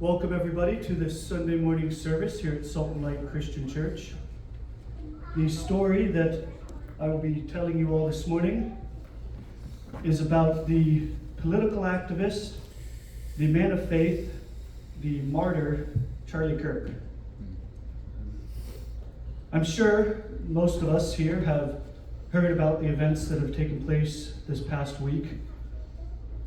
Welcome everybody to this Sunday morning service here at Salt and Light Christian Church. The story that I will be telling you all this morning is about the political activist, the man of faith, the martyr, Charlie Kirk. I'm sure most of us here have heard about the events that have taken place this past week.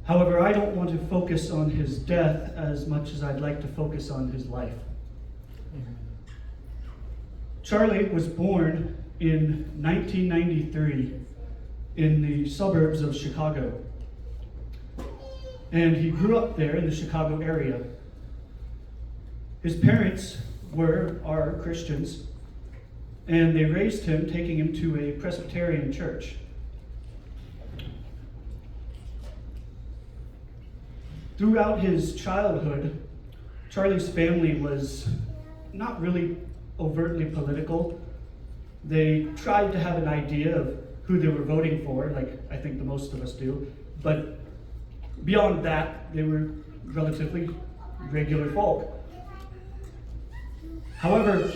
However, I don't want to focus on his death as much as I'd like to focus on his life. Charlie was born in 1993 in the suburbs of Chicago. And he grew up there in the Chicago area. His parents are Christians, and they raised him, taking him to a Presbyterian church. Throughout his childhood, Charlie's family was not really overtly political. They tried to have an idea of who they were voting for, like I think the most of us do, but beyond that, they were relatively regular folk. However,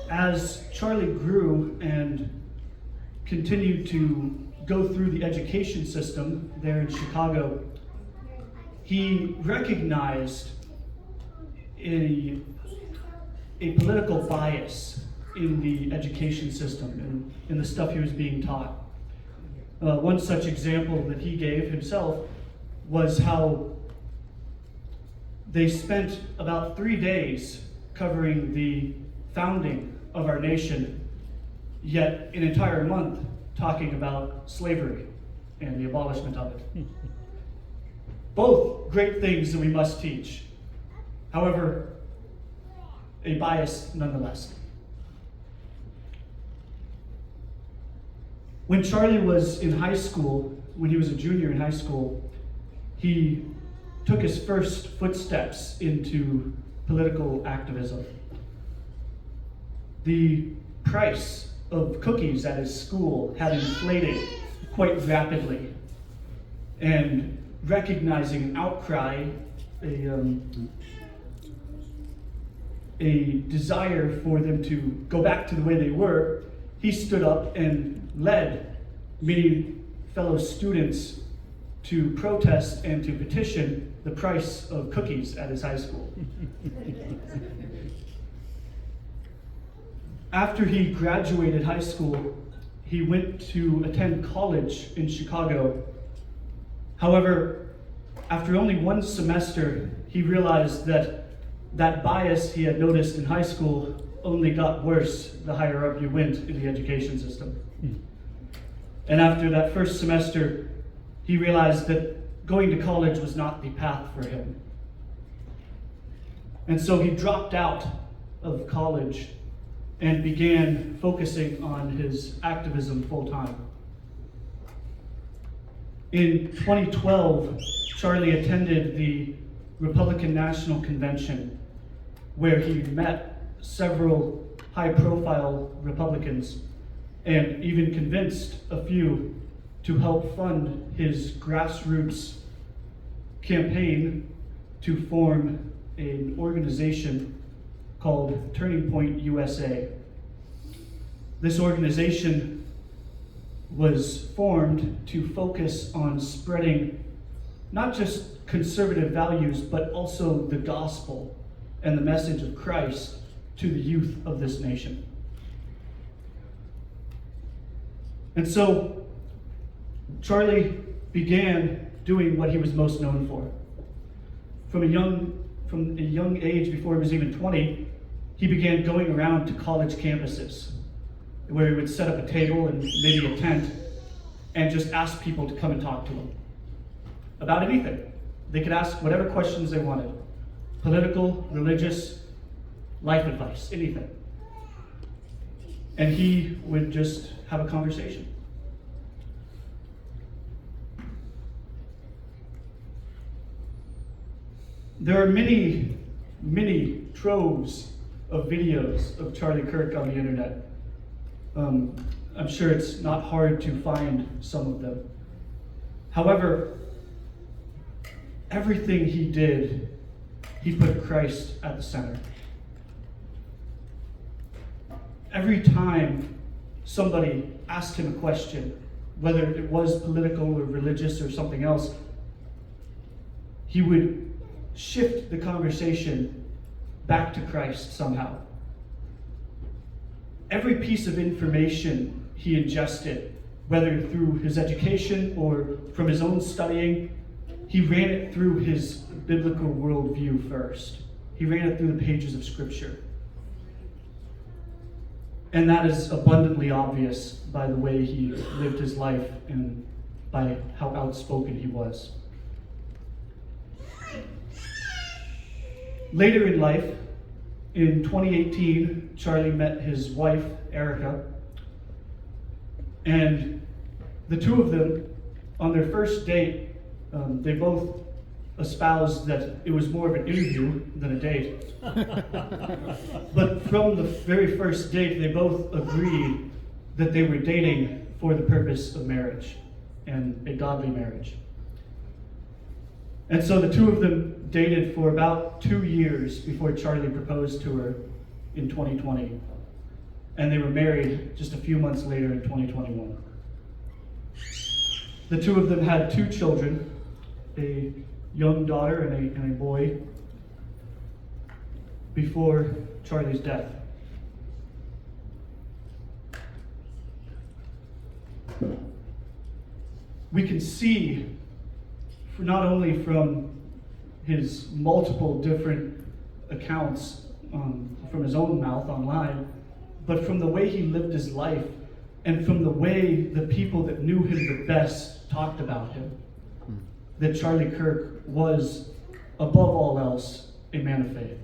as Charlie grew and continued to go through the education system there in Chicago, he recognized a political bias in the education system and in the stuff he was being taught. One such example that he gave himself was how they spent about 3 days covering the founding of our nation, yet an entire month talking about slavery and the abolishment of it. Both great things that we must teach. However, a bias nonetheless. When Charlie was in high school, when he was a junior in high school, he took his first footsteps into political activism. The price of cookies at his school had inflated quite rapidly, and recognizing an outcry, a desire for them to go back to the way they were, he stood up and led many fellow students to protest and to petition the price of cookies at his high school. After he graduated high school, he went to attend college in Chicago. However, after only one semester, he realized that bias he had noticed in high school only got worse the higher up you went in the education system. And after that first semester, he realized that going to college was not the path for him. And so he dropped out of college and began focusing on his activism full time. In 2012, Charlie attended the Republican National Convention, where he met several high-profile Republicans and even convinced a few to help fund his grassroots campaign to form an organization called Turning Point USA. This organization was formed to focus on spreading not just conservative values, but also the gospel and the message of Christ to the youth of this nation. And so Charlie began doing what he was most known for. From a young age, before he was even 20, he began going around to college campuses, where he would set up a table and maybe a tent and just ask people to come and talk to him about anything. They could ask whatever questions they wanted: political, religious, life advice, anything. And he would just have a conversation. There are many, many troves of videos of Charlie Kirk on the internet. I'm sure it's not hard to find some of them. However, everything he did he put Christ at the center. Every time somebody asked him a question, whether it was political or religious or something else, he would shift the conversation back to Christ somehow. Every piece of information he ingested, whether through his education or from his own studying, he ran it through his biblical worldview first. He ran it through the pages of Scripture. And that is abundantly obvious by the way he lived his life and by how outspoken he was. Later in life, in 2018, Charlie met his wife, Erica, and the two of them, on their first date, they both espoused that it was more of an interview than a date. But from the very first date, they both agreed that they were dating for the purpose of marriage and a godly marriage. And so the two of them dated for about 2 years before Charlie proposed to her in 2020. And they were married just a few months later in 2021. The two of them had 2 children, a young daughter and a boy, before Charlie's death. We can see, not only from his multiple different accounts from his own mouth online, but from the way he lived his life and from the way the people that knew him the best talked about him, that Charlie Kirk was, above all else, a man of faith.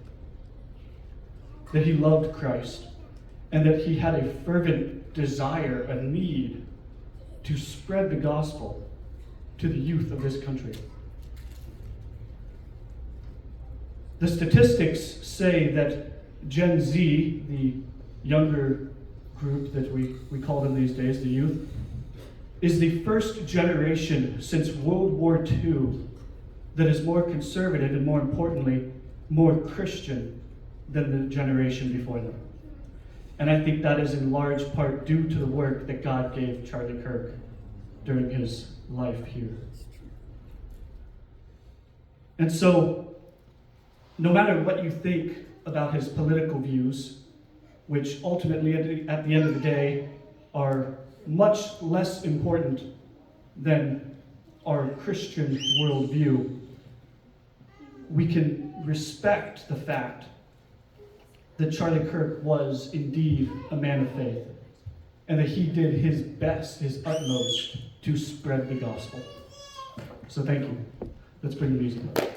That he loved Christ, and that he had a fervent desire, a need to spread the gospel to the youth of this country. The statistics say that Gen Z, the younger group that we call them these days, the youth, is the first generation since World War II that is more conservative and, more importantly, more Christian than the generation before them. And I think that is in large part due to the work that God gave Charlie Kirk during his life here. And so, no matter what you think about his political views, which ultimately at the end of the day are much less important than our Christian worldview, we can respect the fact that Charlie Kirk was indeed a man of faith, and that he did his best, his utmost, to spread the gospel. So thank you. Let's bring the music up.